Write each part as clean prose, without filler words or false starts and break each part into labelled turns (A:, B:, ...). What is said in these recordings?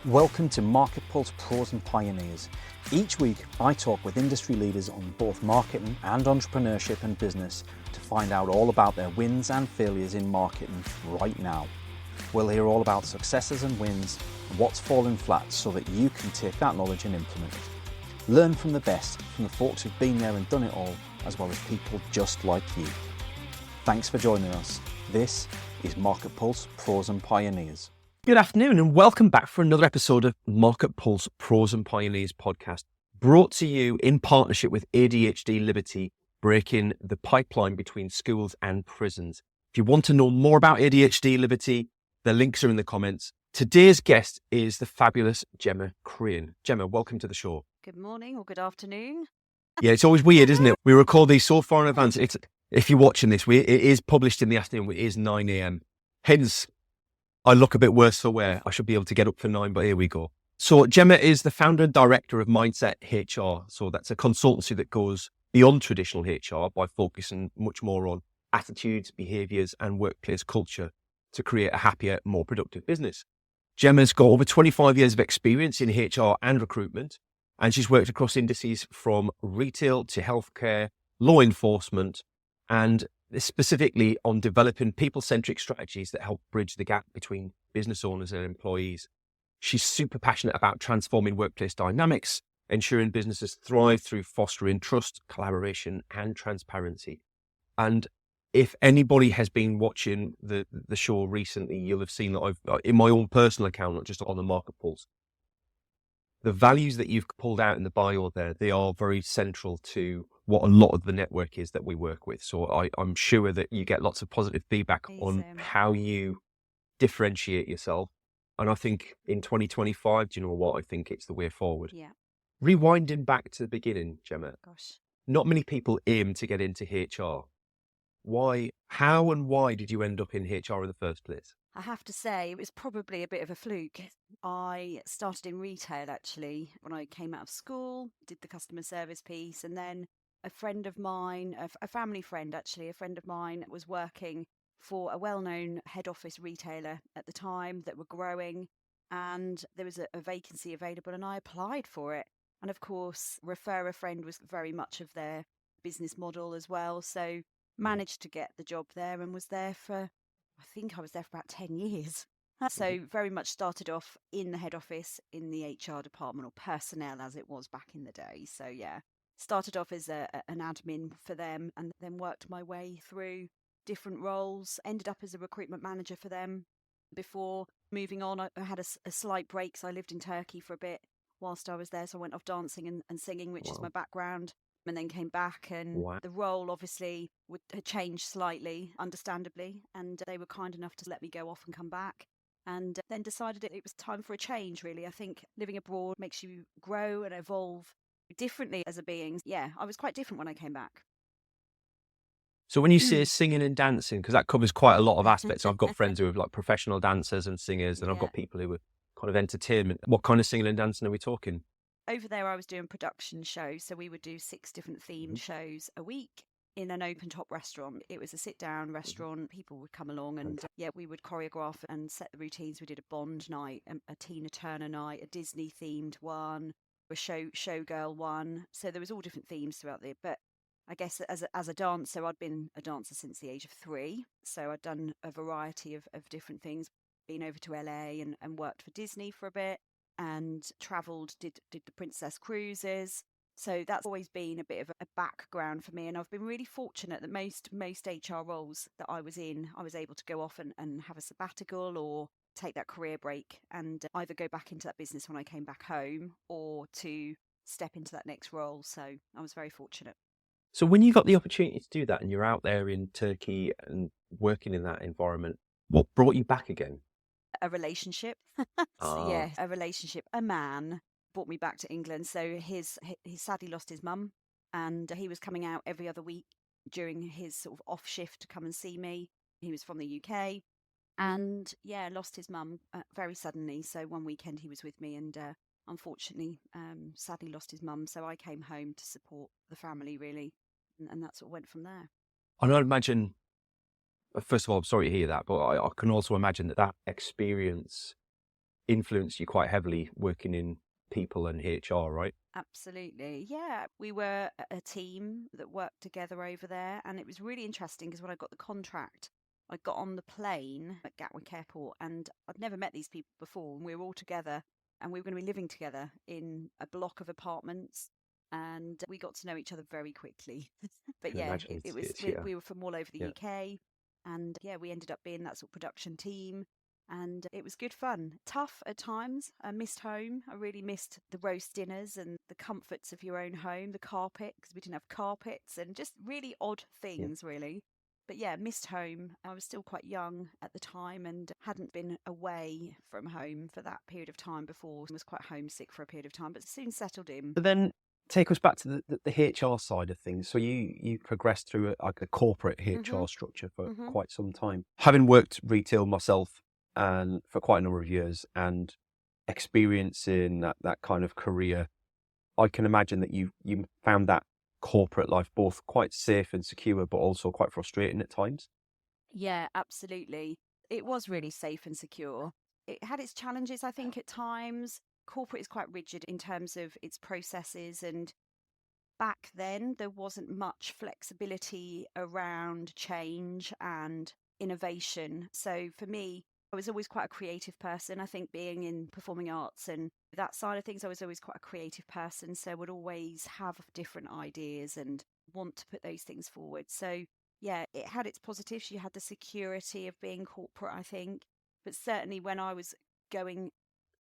A: Welcome to MarketPulse Pros and Pioneers. Each week, I talk with industry leaders on both marketing and entrepreneurship and business to find out all about their wins and failures in marketing right now. We'll hear all about successes and wins and what's fallen flat so that you can take that knowledge and implement it. Learn from the best, from the folks who've been there and done it all, as well as people just like you. Thanks for joining us. This is MarketPulse Pros and Pioneers.
B: Good afternoon and welcome back for another episode of MarketPulse Pros and Pioneers podcast, brought to you in partnership with ADHD Liberty, breaking the pipeline between schools and prisons. If you want to know more about ADHD Liberty, the links are in the comments. Today's guest is the fabulous Gemma Crane. Gemma, welcome to the show.
C: Good morning or good afternoon.
B: Yeah, it's always weird, isn't it? We record these so far in advance. If you're watching this, it is published in the afternoon. It is 9 a.m. Hence, I look a bit worse for wear. I should be able to get up for 9, but here we go. So Gemma is the founder and director of Mindset HR. So that's a consultancy that goes beyond traditional HR by focusing much more on attitudes, behaviors, and workplace culture to create a happier, more productive business. Gemma's got over 25 years of experience in HR and recruitment, and she's worked across industries from retail to healthcare, law enforcement, and specifically on developing people-centric strategies that help bridge the gap between business owners and employees. She's super passionate about transforming workplace dynamics, ensuring businesses thrive through fostering trust, collaboration, and transparency. And if anybody has been watching the show recently, you'll have seen that I've, in my own personal account, not just on the MarketPulse, the values that you've pulled out in the bio there, they are very central to what a lot of the network is that we work with. So I'm sure that you get lots of positive feedback on how you differentiate yourself. And I think in 2025, do you know what? I think it's the way forward.
C: Yeah.
B: Rewinding back to the beginning, Gemma,
C: Gosh.
B: not many people aim to get into HR. How and why did you end up in HR in the first place?
C: I have to say, it was probably a bit of a fluke. I started in retail, actually, when I came out of school, did the customer service piece, and then a friend of mine, a family friend, actually, a friend of mine was working for a well-known head office retailer at the time that were growing, and there was a vacancy available, and I applied for it. And of course, refer a friend was very much of their business model as well, so managed to get the job there and was there for, I think I was there for about 10 years. So very much started off in the head office in the HR department, or personnel as it was back in the day. So yeah, started off as an admin for them and then worked my way through different roles, ended up as a recruitment manager for them. Before moving on, I had a slight break. So I lived in Turkey for a bit whilst I was there. So I went off dancing and singing, which is my background. And then came back, and the role obviously had changed slightly, understandably, and they were kind enough to let me go off and come back, and then decided it was time for a change, really. I think living abroad makes you grow and evolve differently as a being. Yeah, I was quite different when I came back.
B: So when you say singing and dancing, because that covers quite a lot of aspects. I've got friends who are like professional dancers and singers, and I've got people who are kind of entertainment. What kind of singing and dancing are we talking?
C: Over there, I was doing production shows. So we would do 6 different themed shows a week in an open top restaurant. It was a sit down restaurant. People would come along and we would choreograph and set the routines. We did a Bond night, a Tina Turner night, a Disney themed one, a showgirl one. So there was all different themes throughout there. But I guess as a dancer, I'd been a dancer since the age of 3. So I'd done a variety of different things, been over to LA and worked for Disney for a bit, and travelled, did the Princess Cruises. So that's always been a bit of a background for me. And I've been really fortunate that most HR roles that I was in, I was able to go off and have a sabbatical or take that career break and either go back into that business when I came back home or to step into that next role. So I was very fortunate.
B: So when you got the opportunity to do that and you're out there in Turkey and working in that environment, what brought you back again?
C: A relationship. A relationship. A man brought me back to England. So he sadly lost his mum, and he was coming out every other week during his sort of off shift to come and see me. He was from the UK, and lost his mum very suddenly. So one weekend he was with me, and unfortunately, sadly lost his mum. So I came home to support the family, really, and that's what went from there.
B: I don't imagine first of all, I'm sorry to hear that, but I can also imagine that experience influenced you quite heavily working in people and HR, right?
C: Absolutely. Yeah. We were a team that worked together over there. And it was really interesting because when I got the contract, I got on the plane at Gatwick Airport and I'd never met these people before. And we were all together and we were going to be living together in a block of apartments. And we got to know each other very quickly. But
B: Can
C: yeah,
B: imagine
C: it was,
B: yeah.
C: we were from all over the
B: Yeah.
C: UK. And yeah, we ended up being that sort of production team. And it was good fun. Tough at times. I missed home. I really missed the roast dinners and the comforts of your own home, the carpet, because we didn't have carpets and just really odd
B: Yeah.
C: things, really. But yeah, missed home. I was still quite young at the time and hadn't been away from home for that period of time before. I was quite homesick for a period of time, but soon settled in.
B: But then take us back to the HR side of things. So you progressed through a corporate HR structure for quite some time. Having worked retail myself and for quite a number of years and experiencing that kind of career, I can imagine that you found that corporate life both quite safe and secure, but also quite frustrating at times.
C: Yeah, absolutely. It was really safe and secure. It had its challenges, I think, at times. Corporate is quite rigid in terms of its processes, and back then there wasn't much flexibility around change and innovation. So for me, I was always quite a creative person. I think being in performing arts and that side of things, I was always quite a creative person. So I would always have different ideas and want to put those things forward. So yeah, it had its positives. You had the security of being corporate, I think. But certainly when I was going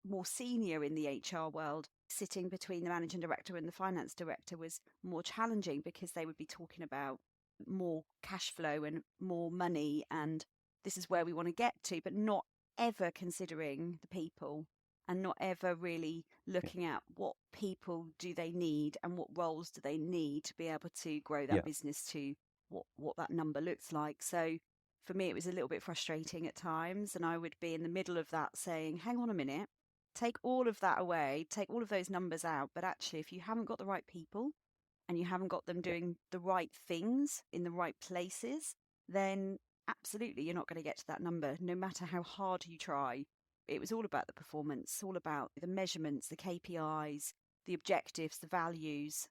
C: more senior in the HR world, sitting between the managing director and the finance director was more challenging because they would be talking about more cash flow and more money and this is where we want to get to, but not ever considering the people and not ever really looking at what people do they need and what roles do they need to be able to grow that
B: Yeah.
C: business to what that number looks like. So for me, it was a little bit frustrating at times. And I would be in the middle of that saying, hang on a minute, take all of that away, take all of those numbers out. But actually, if you haven't got the right people and you haven't got them doing the right things in the right places, then absolutely you're not going to get to that number, no matter how hard you try. It was all about the performance, all about the measurements, the KPIs, the objectives, the values,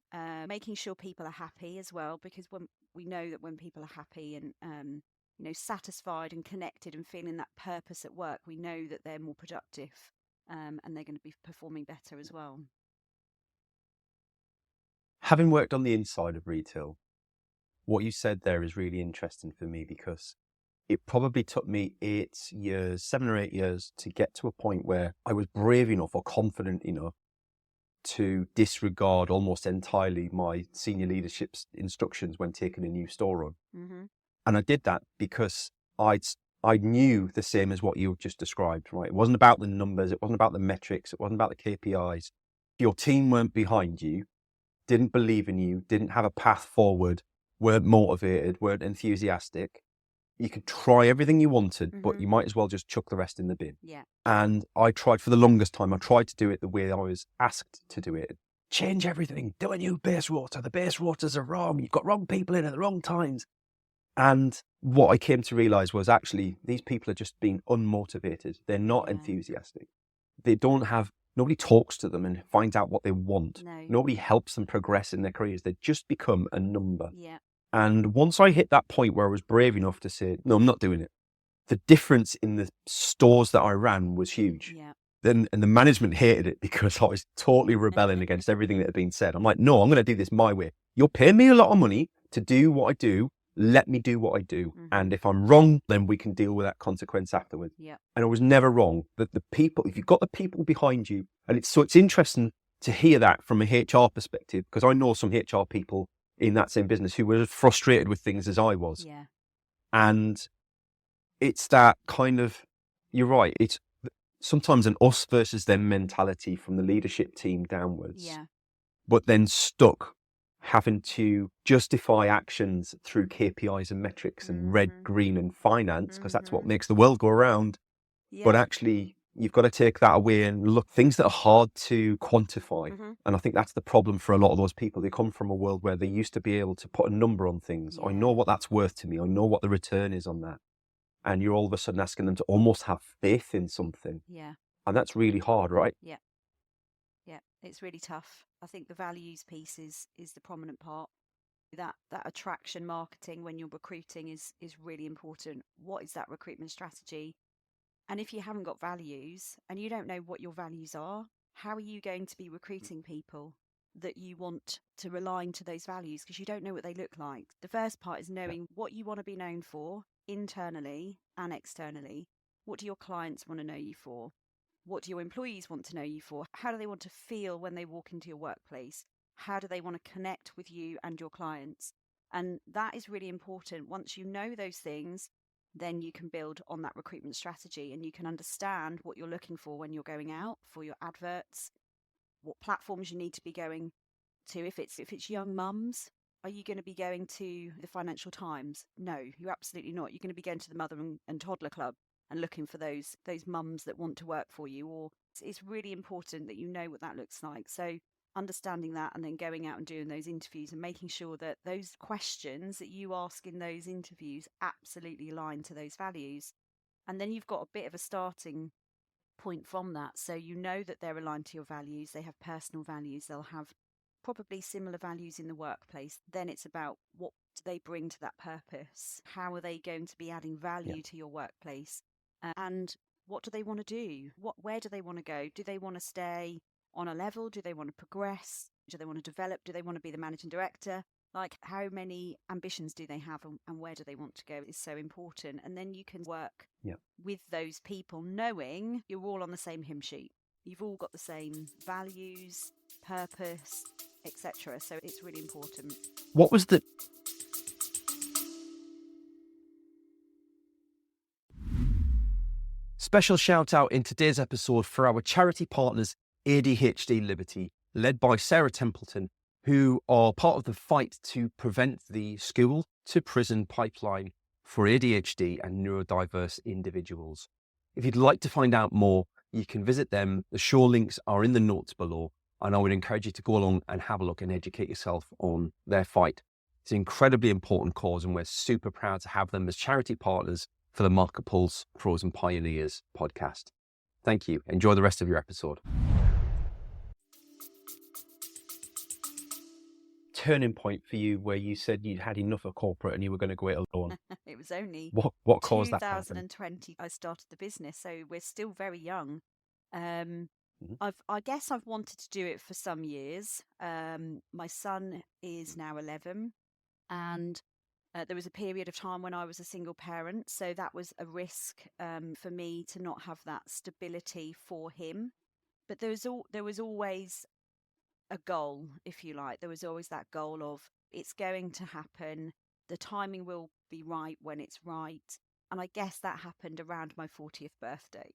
C: making sure people are happy as well, because when we know that when people are happy and satisfied and connected and feeling that purpose at work, we know that they're more productive and they're going to be performing better as well.
B: Having worked on the inside of retail, what you said there is really interesting for me because it probably took me 7 or 8 years to get to a point where I was brave enough or confident enough to disregard almost entirely my senior leadership's instructions when taking a new store on.
C: Mm-hmm.
B: And I did that because I knew the same as what you just described, right? It wasn't about the numbers. It wasn't about the metrics. It wasn't about the KPIs. If your team weren't behind you, didn't believe in you, didn't have a path forward, weren't motivated, weren't enthusiastic, you could try everything you wanted, but you might as well just chuck the rest in the bin.
C: Yeah.
B: And I tried for the longest time. I tried to do it the way I was asked to do it. Change everything. Do a new base rotor. The base rotors are wrong. You've got wrong people in at the wrong times. And what I came to realize was actually these people are just being unmotivated. They're not enthusiastic. They don't have, nobody talks to them and finds out what they want.
C: No.
B: Nobody helps them progress in their careers. They just become a number.
C: Yeah.
B: And once I hit that point where I was brave enough to say, no, I'm not doing it, the difference in the stores that I ran was huge.
C: Yeah.
B: And the management hated it because I was totally rebelling against everything that had been said. I'm like, no, I'm going to do this my way. You're paying me a lot of money to do what I do. Let me do what I do. And if I'm wrong, then we can deal with that consequence afterwards.
C: Yeah.
B: And I was never wrong. That the people, if you've got the people behind you, and it's interesting to hear that from a HR perspective, because I know some HR people in that same business who were as frustrated with things as I was.
C: Yeah.
B: And it's that kind of, you're right, it's sometimes an us versus them mentality from the leadership team downwards.
C: Yeah.
B: But then stuck having to justify actions through KPIs and metrics and red, green and finance, because that's what makes the world go around.
C: Yeah.
B: But actually, you've got to take that away and look, things that are hard to quantify. And I think that's the problem for a lot of those people. They come from a world where they used to be able to put a number on things. I know what that's worth to me. I know what the return is on that. And you're all of a sudden asking them to almost have faith in something.
C: Yeah.
B: And that's really hard, right?
C: Yeah. Yeah, it's really tough. I think the values piece is the prominent part. That attraction marketing when you're recruiting is really important. What is that recruitment strategy? And if you haven't got values and you don't know what your values are, how are you going to be recruiting people that you want to align to those values? Because you don't know what they look like. The first part is
B: Yeah.
C: knowing what you want to be known for internally and externally. What do your clients want to know you for? What do your employees want to know you for? How do they want to feel when they walk into your workplace? How do they want to connect with you and your clients? And that is really important. Once you know those things, then you can build on that recruitment strategy and you can understand what you're looking for when you're going out for your adverts, what platforms you need to be going to. If it's young mums, are you going to be going to the Financial Times? No, you're absolutely not. You're going to be going to the Mother and Toddler Club and looking for those mums that want to work for you. Or it's really important that you know what that looks like. So understanding that and then going out and doing those interviews and making sure that those questions that you ask in those interviews absolutely align to those values. And then you've got a bit of a starting point from that. So you know that they're aligned to your values, they have personal values, they'll have probably similar values in the workplace. Then it's about what do they bring to that purpose? How are they going to be adding
B: Yeah.
C: value to your workplace? And what do they want to do? Where do they want to go? Do they want to stay on a level? Do they want to progress? Do they want to develop? Do they want to be the managing director? Like, how many ambitions do they have and where do they want to go is so important. And then you can work
B: Yeah.
C: with those people knowing you're all on the same hymn sheet. You've all got the same values, purpose, etc. So it's really important.
B: What was the special shout out in today's episode for our charity partners, ADHD Liberty, led by Sarah Templeton, who are part of the fight to prevent the school to prison pipeline for ADHD and neurodiverse individuals. If you'd like to find out more, you can visit them. The show links are in the notes below, and I would encourage you to go along and have a look and educate yourself on their fight. It's an incredibly important cause, and we're super proud to have them as charity partners for the MarketPulse Pros and Pioneers podcast. Thank you. Enjoy the rest of your episode. Turning point for you where you said you'd had enough of corporate and you were going to go it alone.
C: It was only
B: What caused that to happen?
C: 2020 I started the business, so we're still very young. Um,
B: Mhm.
C: I guess I've wanted to do it for some years. My son is now 11, and there was a period of time when I was a single parent, so that was a risk for me to not have that stability for him. But there was always a goal, if you like. There was always that goal of it's going to happen. The timing will be right when it's right. And I guess that happened around my 40th birthday.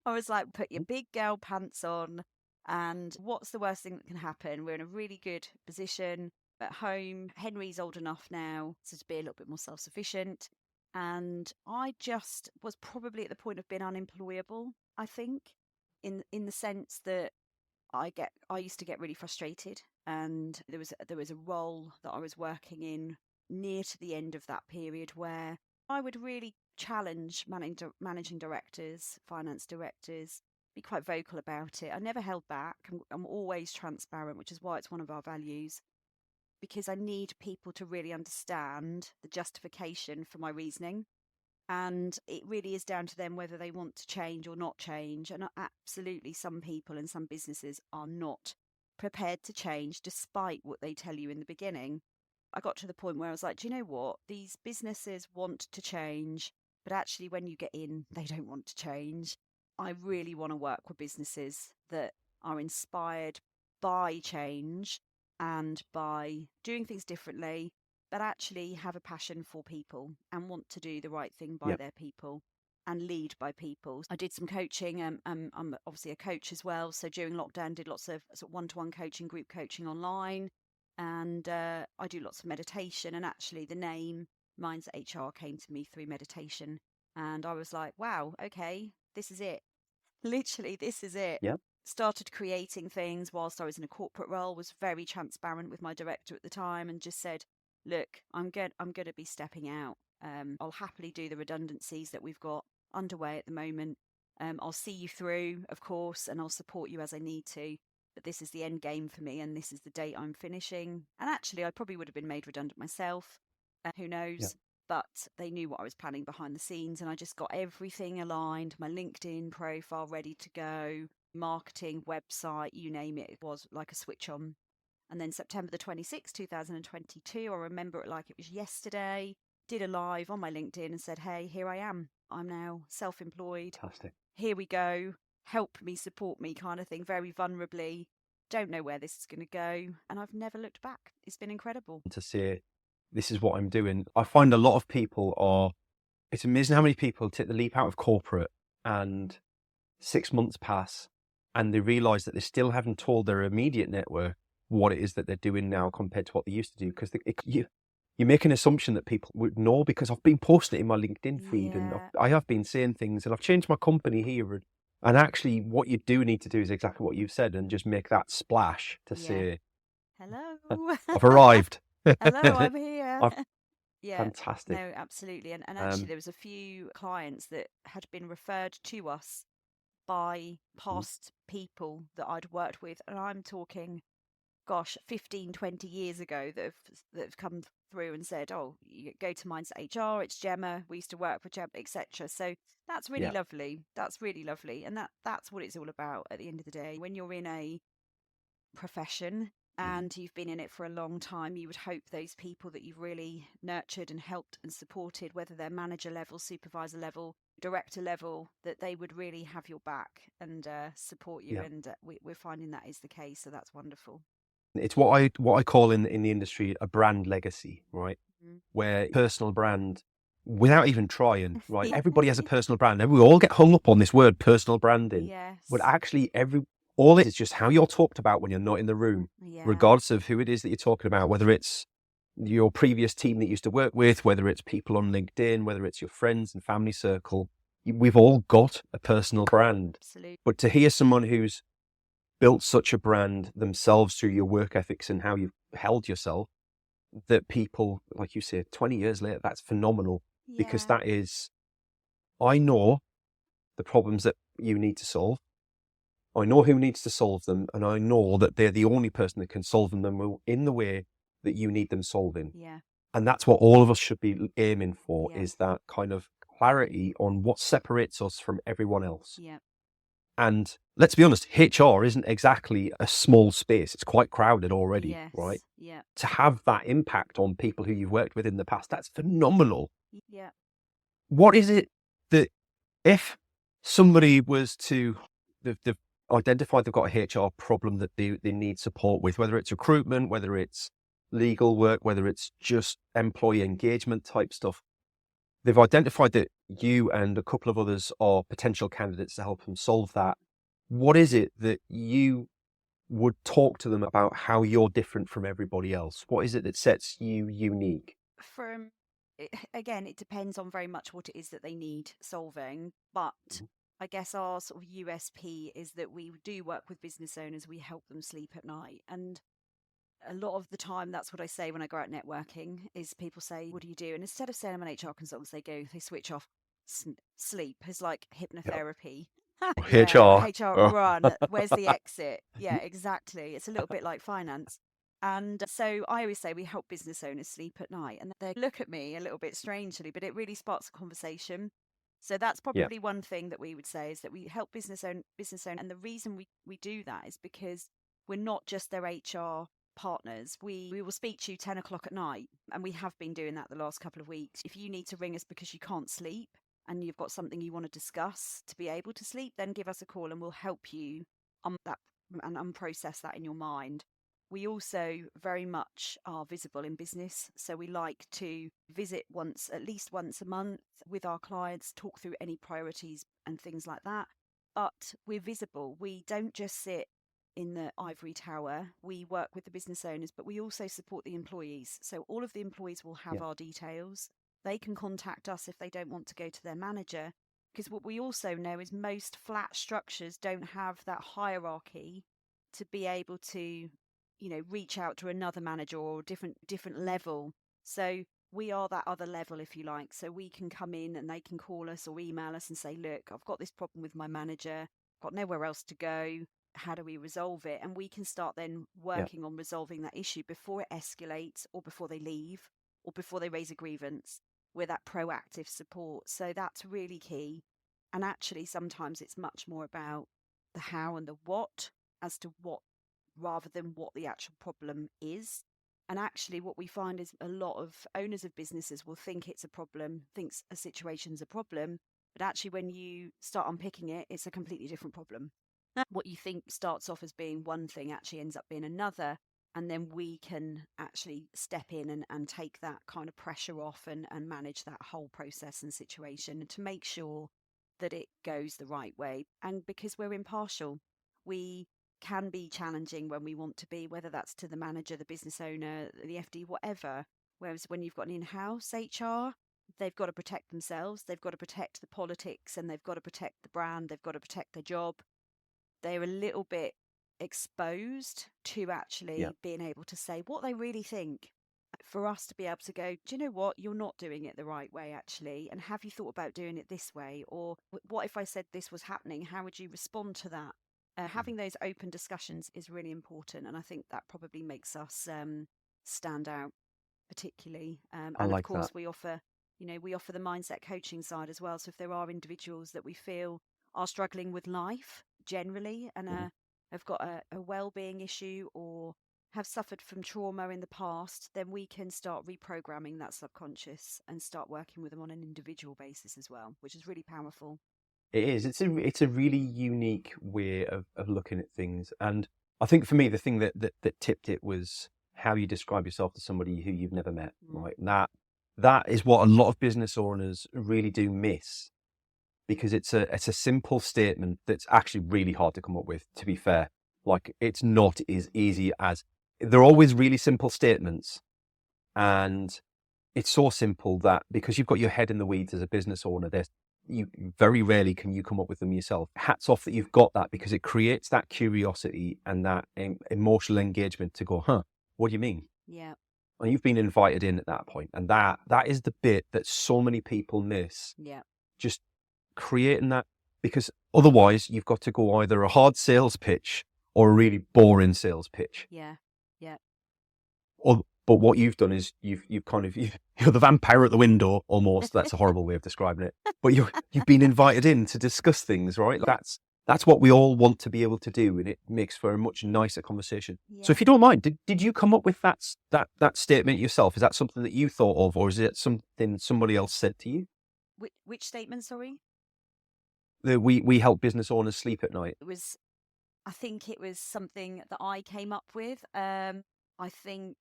C: I was like, put your big girl pants on. And what's the worst thing that can happen? We're in a really good position at home. Henry's old enough now to be a little bit more self sufficient. And I just was probably at the point of being unemployable, I think, in the sense that I used to get really frustrated, and there was a role that I was working in near to the end of that period where I would really challenge managing directors, finance directors, be quite vocal about it. I never held back. I'm always transparent, which is why it's one of our values, because I need people to really understand the justification for my reasoning. And it really is down to them whether they want to change or not change. And absolutely, some people and some businesses are not prepared to change despite what they tell you in the beginning. I got to the point where I was like, do you know what? These businesses want to change, but actually, when you get in, they don't want to change. I really want to work with businesses that are inspired by change and by doing things differently, but actually have a passion for people and want to do the right thing by
B: Yep.
C: their people and lead by people. I did some coaching. I'm obviously a coach as well. So during lockdown, did lots of sort of one-to-one coaching, group coaching online. And I do lots of meditation. And actually the name Minds HR came to me through meditation. And I was like, wow, okay, this is it. Literally, this is it.
B: Yep.
C: Started creating things whilst I was in a corporate role, was very transparent with my director at the time and just said, look, I'm going to be stepping out. I'll happily do the redundancies that we've got underway at the moment. I'll see you through, of course, and I'll support you as I need to. But this is the end game for me, and this is the date I'm finishing. And actually, I probably would have been made redundant myself. Who
A: Yeah.
C: knows? But they knew what I was planning behind the scenes, and I just got everything aligned, my LinkedIn profile ready to go, marketing, website, you name it. It was like a switch on. And then September the 26th, 2022, I remember it like it was yesterday, did a live on my LinkedIn and said, hey, here I am. I'm now self-employed.
A: Fantastic.
C: Here we go. Help me, support me kind of thing, very vulnerably. Don't know where this is going to go. And I've never looked back. It's been incredible.
B: To say, this is what I'm doing. I find a lot of people it's amazing how many people take the leap out of corporate and 6 months pass and they realize that they still haven't told their immediate network what it is that they're doing now compared to what they used to do. Because you make an assumption that people would know, because I've been posting it in my LinkedIn feed and
C: Yeah.
B: I have been saying things, and I've changed my company here. And actually what you do need to do is exactly what you've said, and just make that splash to
C: Yeah.
B: say,
C: Hello.
B: I've arrived.
C: Hello, I'm here. Yeah.
B: Fantastic.
C: No, absolutely. And actually, there was a few clients that had been referred to us by past people that I'd worked with. And I'm talking, gosh, 15, 20 years ago that have come through and said, oh, you go to Mindset HR, it's Gemma, we used to work with Gemma, etc. So that's really
B: Yeah.
C: lovely. That's really lovely. And that's what it's all about at the end of the day. When you're in a profession and you've been in it for a long time, you would hope those people that you've really nurtured and helped and supported, whether they're manager level, supervisor level, director level, that they would really have your back and support you.
B: Yeah.
C: And we're finding that is the case. So that's wonderful.
B: It's what I call in the industry a brand legacy, right? Where personal brand, without even trying, right? Everybody has a personal brand, and we all get hung up on this word personal branding.
C: Yes.
B: But actually, all it is just how you're talked about when you're not in the room,
C: Yeah.
B: regardless of who it is that you're talking about, whether it's your previous team that you used to work with, whether it's people on LinkedIn, whether it's your friends and family circle. We've all got a personal brand.
C: Absolutely.
B: But to hear someone who's built such a brand themselves through your work ethics and how you've held yourself, that people, like you say, 20 years later, that's phenomenal. Because
C: Yeah.
B: that is, I know the problems that you need to solve. I know who needs to solve them, and I know that they're the only person that can solve them in the way that you need them solving.
C: Yeah.
B: And that's what all of us should be aiming for,
C: Yeah.
B: is that kind of clarity on what separates us from everyone else.
C: Yeah.
B: And let's be honest, HR isn't exactly a small space. It's quite crowded already,
C: Yes.
B: right?
C: Yeah.
B: To have that impact on people who you've worked with in the past, that's phenomenal.
C: Yeah.
B: What is it that, if somebody was to, they've identified they've got a HR problem that they need support with, whether it's recruitment, whether it's legal work, whether it's just employee engagement type stuff, they've identified that you and a couple of others are potential candidates to help them solve that. What is it that you would talk to them about, how you're different from everybody else? What is it that sets you unique?
C: Again, it depends on very much what it is that they need solving. But I guess our sort of USP is that we do work with business owners. We help them sleep at night. And a lot of the time, that's what I say when I go out networking, is people say, what do you do? And instead of saying I'm an HR consultant, they switch off. Sleep is like hypnotherapy. Yeah,
B: HR.
C: HR run. Where's the exit? Yeah, exactly. It's a little bit like finance. And so I always say we help business owners sleep at night, and they look at me a little bit strangely, but it really sparks a conversation. So that's probably one thing that we would say, is that we help business owners. And the reason we do that is because we're not just their HR partners. We will speak to you 10 o'clock at night, and we have been doing that the last couple of weeks. If you need to ring us because you can't sleep and you've got something you want to discuss to be able to sleep, then give us a call and we'll help you that and unprocess that in your mind. We also very much are visible in business. So we like to visit at least once a month with our clients, talk through any priorities and things like that. But we're visible. We don't just sit in the ivory tower. We work with the business owners, but we also support the employees. So all of the employees will have our details. They can contact us if they don't want to go to their manager. Because what we also know is most flat structures don't have that hierarchy to be able to reach out to another manager or different level. So we are that other level, if you like. So we can come in and they can call us or email us and say, look, I've got this problem with my manager, got nowhere else to go. How do we resolve it? And we can start then
A: Yeah.
C: working on resolving that issue before it escalates or before they leave or before they raise a grievance. We're that proactive support. So that's really key. And actually, sometimes it's much more about the how and the what as to what rather than what the actual problem is. And actually, what we find is a lot of owners of businesses will think it's a problem, thinks a situation's a problem. But actually, when you start unpicking it, it's a completely different problem. What you think starts off as being one thing actually ends up being another. And then we can actually step in and take that kind of pressure off and manage that whole process and situation to make sure that it goes the right way. And because we're impartial, we can be challenging when we want to be, whether that's to the manager, the business owner, the FD, whatever. Whereas when you've got an in-house HR, they've got to protect themselves, they've got to protect the politics, and they've got to protect the brand, they've got to protect their job. They're a little bit exposed to actually being able to say what they really think. For us to be able to go, do you know what? You're not doing it the right way, actually. And have you thought about doing it this way? Or what if I said this was happening? How would you respond to that? Having those open discussions is really important. And I think that probably makes us stand out particularly.
A: I
C: And of
A: like
C: course,
A: that.
C: we offer the mindset coaching side as well. So if there are individuals that we feel are struggling with life generally and have got a well-being issue or have suffered from trauma in the past, then we can start reprogramming that subconscious and start working with them on an individual basis as well, which is really powerful.
A: It is. It's a really unique way of looking at things. And I think for me, the thing that tipped it was how you describe yourself to somebody who you've never met. Right. That is what a lot of business owners really do miss, because it's a simple statement that's actually really hard to come up with, to be fair. Like, it's not as easy as, they're always really simple statements. And it's so simple that because you've got your head in the weeds as a business owner, you very rarely can you come up with them yourself. Hats off that you've got that, because it creates that curiosity and that emotional engagement to go, what do you mean?
C: Yeah.
A: And you've been invited in at that point. And that is the bit that so many people miss.
C: Yeah.
A: Just creating that, because otherwise you've got to go either a hard sales pitch or a really boring sales pitch.
C: Yeah. Yeah.
A: But what you've done is you're the vampire at the window almost. That's a horrible way of describing it. But you've been invited in to discuss things, right? That's what we all want to be able to do, and it makes for a much nicer conversation.
C: Yeah.
A: So if you don't mind, did you come up with that statement yourself? Is that something that you thought of, or is it something somebody else said to you?
C: Which statement, sorry?
A: We help business owners sleep at night.
C: I think it was something that I came up with. I think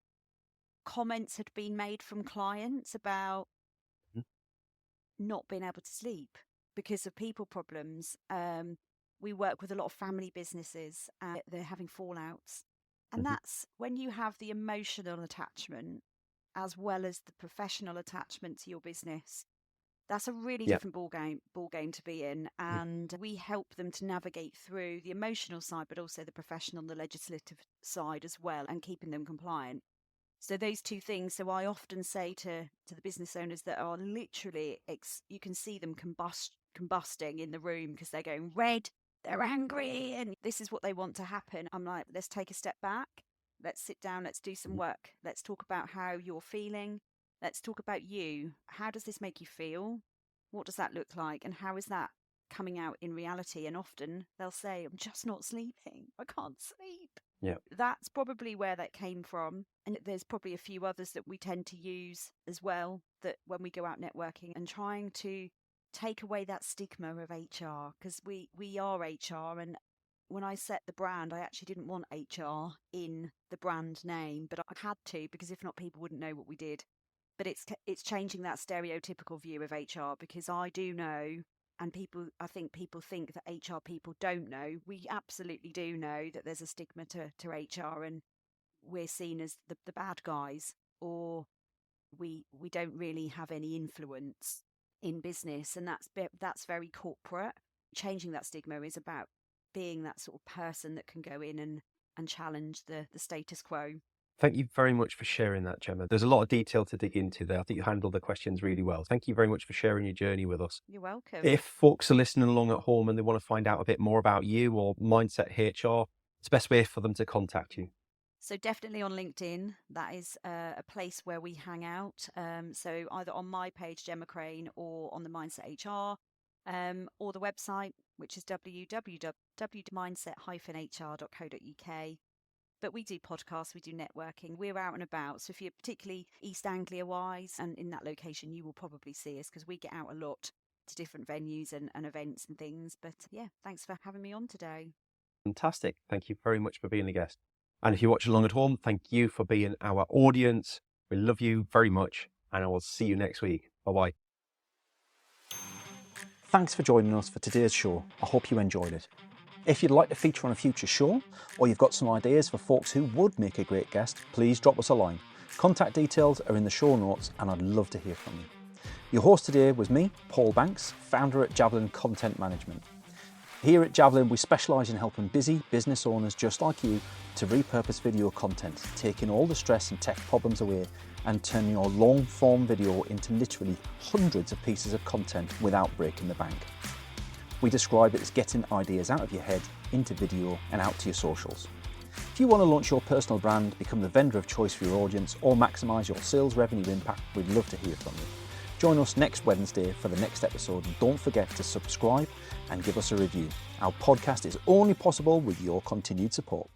C: comments had been made from clients about not being able to sleep because of people problems. We work with a lot of family businesses and they're having fallouts. And that's when you have the emotional attachment as well as the professional attachment to your business. That's a really different ball game to be in. And we help them to navigate through the emotional side, but also the professional and the legislative side as well, and keeping them compliant. So those two things. So I often say to the business owners that are literally, you can see them combusting in the room because they're going red, they're angry, and this is what they want to happen. I'm like, let's take a step back. Let's sit down. Let's do some work. Let's talk about how you're feeling. Let's talk about you. How does this make you feel? What does that look like? And how is that coming out in reality? And often they'll say, I'm just not sleeping. I can't sleep.
A: Yeah.
C: That's probably where that came from. And there's probably a few others that we tend to use as well, that when we go out networking and trying to take away that stigma of HR, because we are HR. And when I set the brand, I actually didn't want HR in the brand name, but I had to, because if not, people wouldn't know what we did. But it's changing that stereotypical view of HR, because I do know, and I think people think that HR people don't know. We absolutely do know that there's a stigma to HR, and we're seen as the bad guys, or we don't really have any influence in business, and that's very corporate. Changing that stigma is about being that sort of person that can go in and challenge the status quo.
B: Thank you very much for sharing that, Gemma. There's a lot of detail to dig into there. I think you handled the questions really well. Thank you very much for sharing your journey with us.
C: You're welcome.
B: If folks are listening along at home and they want to find out a bit more about you or Mindset HR, it's the best way for them to contact you.
C: So definitely on LinkedIn, that is a place where we hang out. So either on my page, Gemma Crane, or on the Mindset HR, or the website, which is www.mindset-hr.co.uk. But we do podcasts, we do networking, we're out and about. So if you're particularly East Anglia wise and in that location, you will probably see us because we get out a lot to different venues and events and things. But yeah, thanks for having me on today.
B: Fantastic. Thank you very much for being a guest. And if you watch along at home, thank you for being our audience. We love you very much, and I will see you next week. Bye-bye.
A: Thanks for joining us for today's show. I hope you enjoyed it. If you'd like to feature on a future show, or you've got some ideas for folks who would make a great guest, please drop us a line. Contact details are in the show notes, and I'd love to hear from you. Your host today was me, Paul Banks, founder at Javelin Content Management. Here at Javelin, we specialise in helping busy business owners just like you to repurpose video content, taking all the stress and tech problems away and turning your long-form video into literally hundreds of pieces of content without breaking the bank. We describe it as getting ideas out of your head into video and out to your socials. If you want to launch your personal brand, become the vendor of choice for your audience, or maximise your sales revenue impact, we'd love to hear from you. Join us next Wednesday for the next episode, and don't forget to subscribe and give us a review. Our podcast is only possible with your continued support.